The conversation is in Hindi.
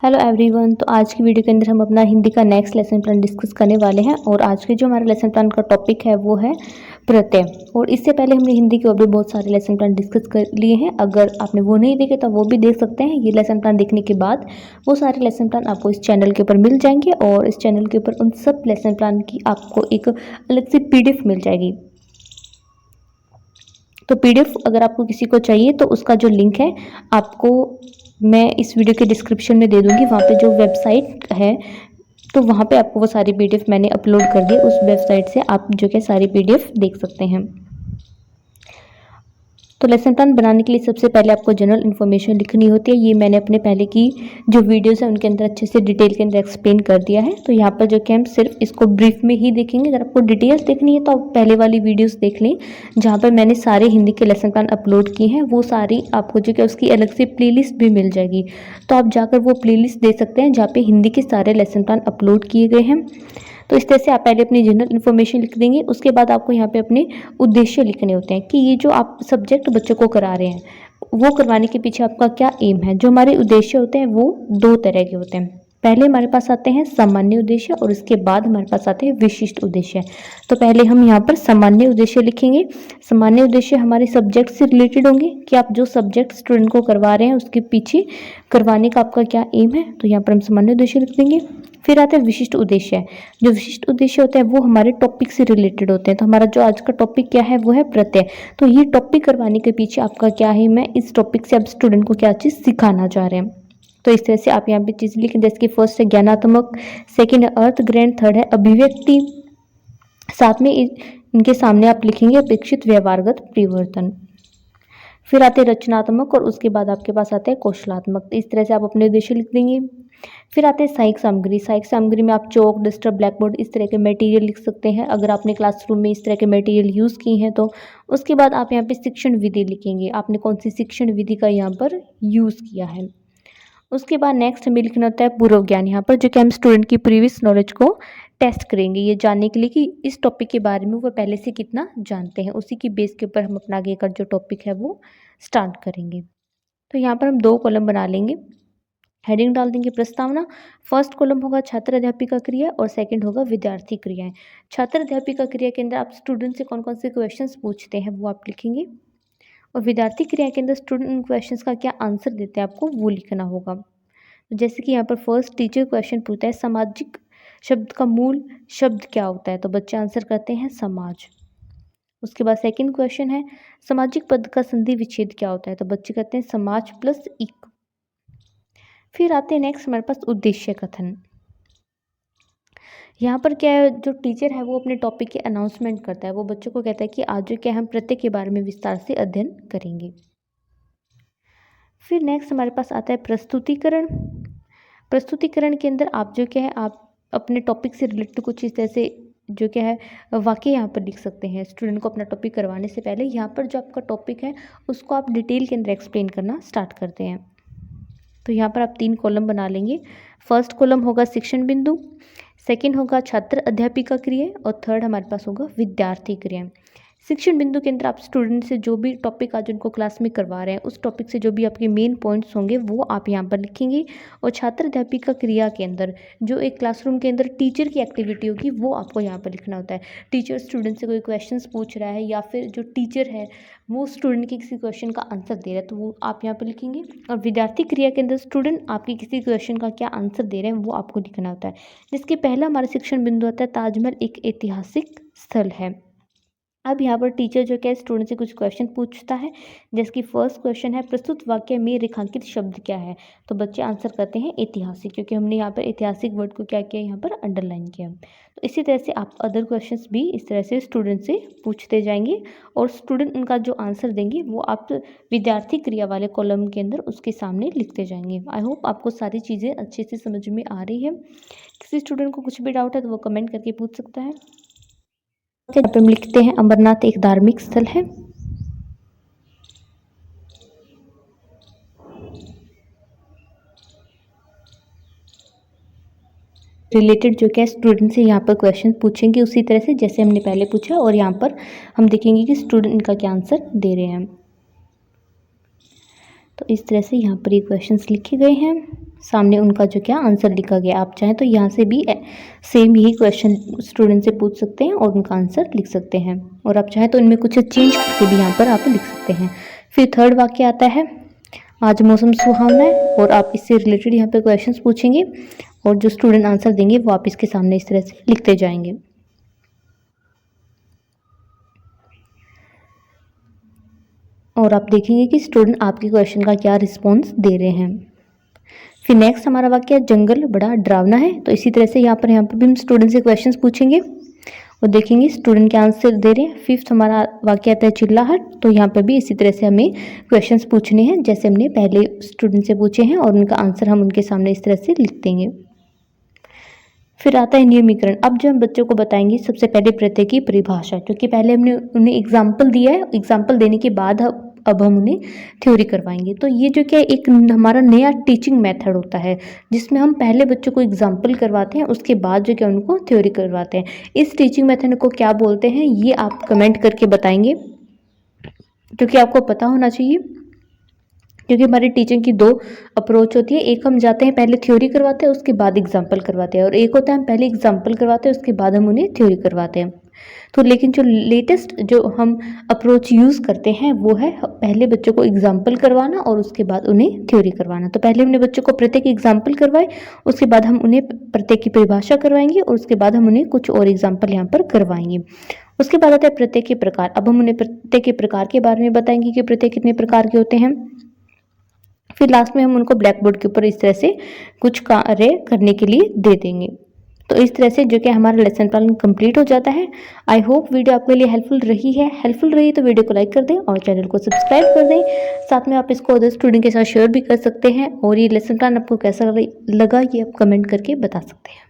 Hello everyone. तो आज की वीडियो के अंदर हम अपना हिंदी का नेक्स्ट लेसन प्लान डिस्कस करने वाले हैं और आज के जो हमारा लेसन प्लान का टॉपिक है वो है प्रत्यय। और इससे पहले हमने हिंदी के और भी बहुत सारे लेसन प्लान डिस्कस कर लिए हैं। अगर आपने वो नहीं देखे तो वो भी देख सकते हैं। ये लेसन प्लान देखने के बाद वो सारे लेसन प्लान आपको इस चैनल के ऊपर मिल जाएंगे और इस चैनल के ऊपर उन सब लेसन प्लान की आपको एक अलग से PDF मिल जाएगी। तो PDF अगर आपको किसी को चाहिए तो उसका जो लिंक है आपको मैं इस वीडियो के डिस्क्रिप्शन में दे दूंगी। वहाँ पे जो वेबसाइट है तो वहाँ पे आपको वो सारी PDF मैंने अपलोड कर दी। उस वेबसाइट से आप जो कि सारी PDF देख सकते हैं। तो लेसन प्लान बनाने के लिए सबसे पहले आपको जनरल इन्फॉर्मेशन लिखनी होती है। ये मैंने अपने पहले की जो वीडियोस हैं उनके अंदर अच्छे से डिटेल के अंदर एक्सप्लेन कर दिया है। तो यहाँ पर जो कि हम सिर्फ इसको ब्रीफ में ही देखेंगे। अगर आपको डिटेल्स देखनी है तो आप पहले वाली वीडियोस देख लें जहाँ पर मैंने सारे हिंदी के लेसन प्लान अपलोड किए हैं। वो सारी आपको जो कि उसकी अलग से प्लेलिस्ट भी मिल जाएगी। तो आप जाकर वो प्लेलिस्ट दे सकते हैं जहाँ पे हिंदी के सारे लेसन प्लान अपलोड किए गए हैं। तो इस तरह से आप पहले अपनी जनरल इन्फॉर्मेशन लिख देंगे। उसके बाद आपको यहाँ पे अपने उद्देश्य लिखने होते हैं कि ये जो आप सब्जेक्ट बच्चों को करा रहे हैं वो करवाने के पीछे आपका क्या एम है। जो हमारे उद्देश्य होते हैं वो दो तरह के होते हैं। पहले हमारे पास आते हैं सामान्य उद्देश्य और उसके बाद हमारे पास आते हैं विशिष्ट उद्देश्य। तो पहले हम यहाँ पर सामान्य उद्देश्य लिखेंगे। सामान्य उद्देश्य हमारे सब्जेक्ट से रिलेटेड होंगे कि आप जो सब्जेक्ट स्टूडेंट को करवा रहे हैं उसके पीछे करवाने का आपका क्या एम है। तो यहाँ पर हम सामान्य उद्देश्य लिख देंगे। फिर आता है विशिष्ट उद्देश्य। जो विशिष्ट उद्देश्य होते हैं वो हमारे टॉपिक से रिलेटेड होते हैं। तो हमारा जो आज का टॉपिक क्या है वो है प्रत्यय। तो ये टॉपिक करवाने के पीछे आपका क्या है, मैं इस टॉपिक से आप स्टूडेंट को क्या चीज़ सिखाना चाह रहे हैं। तो इस तरह से आप यहाँ पे चीज़ लिखें। जैसे कि फर्स्ट है ज्ञानात्मक, सेकंड है अर्थ ग्रहण, थर्ड है अभिव्यक्ति, साथ में इनके सामने आप लिखेंगे अपेक्षित व्यवहारगत परिवर्तन। फिर आते हैं रचनात्मक और उसके बाद आपके पास आते हैं कौशलात्मक। तो इस तरह से आप अपने उद्देश्य लिख देंगे। फिर आते हैं सहायक सामग्री। सहायक सामग्री में आप चौक, डस्टर, ब्लैक बोर्ड इस तरह के मटेरियल लिख सकते हैं अगर आपने क्लासरूम में इस तरह के मटेरियल यूज़ किए हैं तो। उसके बाद आप यहाँ पे शिक्षण विधि लिखेंगे, आपने कौन सी शिक्षण विधि का यहाँ पर यूज़ किया है। उसके बाद नेक्स्ट हमें लिखना होता है पूर्व ज्ञान। यहाँ पर जो कि हम स्टूडेंट की प्रीवियस नॉलेज को टेस्ट करेंगे, ये जानने के लिए कि इस टॉपिक के बारे में वो पहले से कितना जानते हैं। उसी की बेस के ऊपर हम अपना आगे का जो टॉपिक है वो स्टार्ट करेंगे। तो यहाँ पर हम 2 कॉलम बना लेंगे, हेडिंग डाल देंगे प्रस्तावना। फर्स्ट कॉलम होगा छात्र अध्यापिका क्रिया और सेकंड होगा विद्यार्थी क्रियाएं। छात्र अध्यापिका क्रिया के अंदर आप स्टूडेंट से कौन कौन से क्वेश्चंस पूछते हैं वो आप लिखेंगे और विद्यार्थी क्रिया के अंदर स्टूडेंट उन क्वेश्चंस का क्या आंसर देते हैं आपको वो लिखना होगा। जैसे कि यहाँ पर फर्स्ट टीचर क्वेश्चन पूछता है सामाजिक शब्द का मूल शब्द क्या होता है, तो बच्चे आंसर करते हैं समाज। उसके बाद सेकंड क्वेश्चन है सामाजिक पद का संधि विच्छेद क्या होता है, तो बच्चे कहते हैं समाज प्लस इक। फिर आते हैं नेक्स्ट हमारे पास उद्देश्य कथन। यहाँ पर क्या है, जो टीचर है वो अपने टॉपिक की अनाउंसमेंट करता है। वो बच्चों को कहता है कि आज जो क्या हम प्रत्यय के बारे में विस्तार से अध्ययन करेंगे। फिर नेक्स्ट हमारे पास आता है प्रस्तुतिकरण। प्रस्तुतिकरण के अंदर आप जो क्या है आप अपने टॉपिक से रिलेटेड कुछ इस तरह से जो क्या है वाक्य यहाँ पर लिख सकते हैं। स्टूडेंट को अपना टॉपिक करवाने से पहले यहाँ पर जो आपका टॉपिक है उसको आप डिटेल के अंदर एक्सप्लेन करना स्टार्ट करते हैं। तो यहाँ पर आप 3 कॉलम बना लेंगे। फर्स्ट कॉलम होगा शिक्षण बिंदु, सेकंड होगा छात्र अध्यापिका क्रिया और थर्ड हमारे पास होगा विद्यार्थी क्रिया। शिक्षण बिंदु के अंदर आप स्टूडेंट से जो भी टॉपिक आज उनको क्लास में करवा रहे हैं उस टॉपिक से जो भी आपके मेन पॉइंट्स होंगे वो आप यहाँ पर लिखेंगे। और छात्र अध्यापिका क्रिया के अंदर जो एक क्लासरूम के अंदर टीचर की एक्टिविटी होगी वो आपको यहाँ पर लिखना होता है। टीचर स्टूडेंट से कोई क्वेश्चंस पूछ रहा है या फिर जो टीचर है वो स्टूडेंट के किसी क्वेश्चन का आंसर दे रहा है तो वो आप यहाँ पर लिखेंगे। और विद्यार्थी क्रिया के अंदर स्टूडेंट आपके किसी क्वेश्चन का क्या आंसर दे रहे हैं वो आपको लिखना होता है। जिसके पहला हमारा शिक्षण बिंदु आता है ताजमहल एक ऐतिहासिक स्थल है। अब यहाँ पर टीचर जो क्या स्टूडेंट से कुछ क्वेश्चन पूछता है। जैसे कि फर्स्ट क्वेश्चन है प्रस्तुत वाक्य में रेखांकित शब्द क्या है, तो बच्चे आंसर करते हैं ऐतिहासिक, क्योंकि हमने यहाँ पर ऐतिहासिक वर्ड को क्या किया यहाँ पर अंडरलाइन किया। तो इसी तरह से आप अदर क्वेश्चंस भी इस तरह से स्टूडेंट से पूछते जाएंगे और स्टूडेंट उनका जो आंसर देंगे वो आप विद्यार्थी क्रिया वाले कॉलम के अंदर उसके सामने लिखते जाएंगे। आई होप आपको सारी चीज़ें अच्छे से समझ में आ रही है। किसी स्टूडेंट को कुछ भी डाउट है तो वो कमेंट करके पूछ सकता है। यहाँ पे हम लिखते हैं अमरनाथ एक धार्मिक स्थल है। रिलेटेड जो क्या स्टूडेंट से यहाँ पर क्वेश्चन पूछेंगे उसी तरह से जैसे हमने पहले पूछा और यहाँ पर हम देखेंगे कि स्टूडेंट इनका क्या आंसर दे रहे हैं। तो इस तरह से यहाँ पर ये क्वेश्चंस लिखे गए हैं। सामने उनका जो क्या आंसर लिखा गया। आप चाहें तो यहाँ से भी सेम यही क्वेश्चन स्टूडेंट से पूछ सकते हैं और उनका आंसर लिख सकते हैं, और आप चाहें तो इनमें कुछ चेंज करके भी यहाँ पर आप लिख सकते हैं। फिर थर्ड वाक्य आता है, आज मौसम सुहावना है, और आप इससे रिलेटेड यहाँ पे क्वेश्चंस पूछेंगे और जो स्टूडेंट आंसर देंगे वो आप इसके सामने इस तरह से लिखते जाएंगे। और आप देखेंगे कि स्टूडेंट आपके क्वेश्चन का क्या रिस्पॉन्स दे रहे हैं। फिर नेक्स्ट हमारा वाक्य है, जंगल बड़ा डरावना है। तो इसी तरह से यहाँ पर भी हम स्टूडेंट से क्वेश्चंस पूछेंगे और देखेंगे स्टूडेंट क्या आंसर दे रहे हैं। फिफ्थ हमारा वाक्य आता है, चिल्लाहट। तो यहाँ पर भी इसी तरह से हमें क्वेश्चंस पूछने हैं जैसे हमने पहले स्टूडेंट से पूछे हैं, और उनका आंसर हम उनके सामने इस तरह से लिख देंगे। फिर आता है नियमीकरण। अब जो हम बच्चों को बताएंगे सबसे पहले प्रत्यय की परिभाषा, क्योंकि पहले हमने उन्हें एग्जाम्पल दिया है, एग्जाम्पल देने के बाद अब हम उन्हें थ्योरी करवाएंगे। तो ये जो क्या एक हमारा नया टीचिंग मेथड होता है, जिसमें हम पहले बच्चों को एग्जाम्पल करवाते हैं, उसके बाद जो क्या उनको थ्योरी करवाते हैं। इस टीचिंग मेथड को क्या बोलते हैं ये आप कमेंट करके बताएंगे, क्योंकि आपको पता होना चाहिए, क्योंकि हमारी टीचिंग की दो अप्रोच होती है। एक हम जाते हैं पहले थ्योरी करवाते हैं उसके बाद एग्जाम्पल करवाते हैं, और एक होता है हम पहले एग्जाम्पल करवाते हैं उसके बाद हम उन्हें थ्योरी करवाते हैं। तो लेकिन जो लेटेस्ट जो हम अप्रोच यूज़ करते हैं वो है पहले बच्चों को एग्जाम्पल करवाना और उसके बाद उन्हें थ्योरी करवाना। तो पहले हमने बच्चों को प्रत्येक एग्जाम्पल करवाए, उसके बाद हम उन्हें प्रत्येक की परिभाषा करवाएंगे, और उसके बाद हम उन्हें कुछ और एग्जाम्पल यहाँ पर करवाएंगे। उसके बाद आता है प्रत्येक के प्रकार। अब हम उन्हें प्रत्येक के प्रकार के बारे में बताएंगे कि प्रत्येक कितने प्रकार के होते हैं। फिर लास्ट में हम उनको ब्लैक बोर्ड के ऊपर इस तरह से कुछ कार्य करने के लिए दे देंगे। तो इस तरह से जो कि हमारा लेसन प्लान कंप्लीट हो जाता है। आई होप वीडियो आपके लिए हेल्पफुल रही है। हेल्पफुल रही तो वीडियो को लाइक कर दें और चैनल को सब्सक्राइब कर दें। साथ में आप इसको अदर स्टूडेंट के साथ शेयर भी कर सकते हैं, और ये लेसन प्लान आपको कैसा लगा ये आप कमेंट करके बता सकते हैं।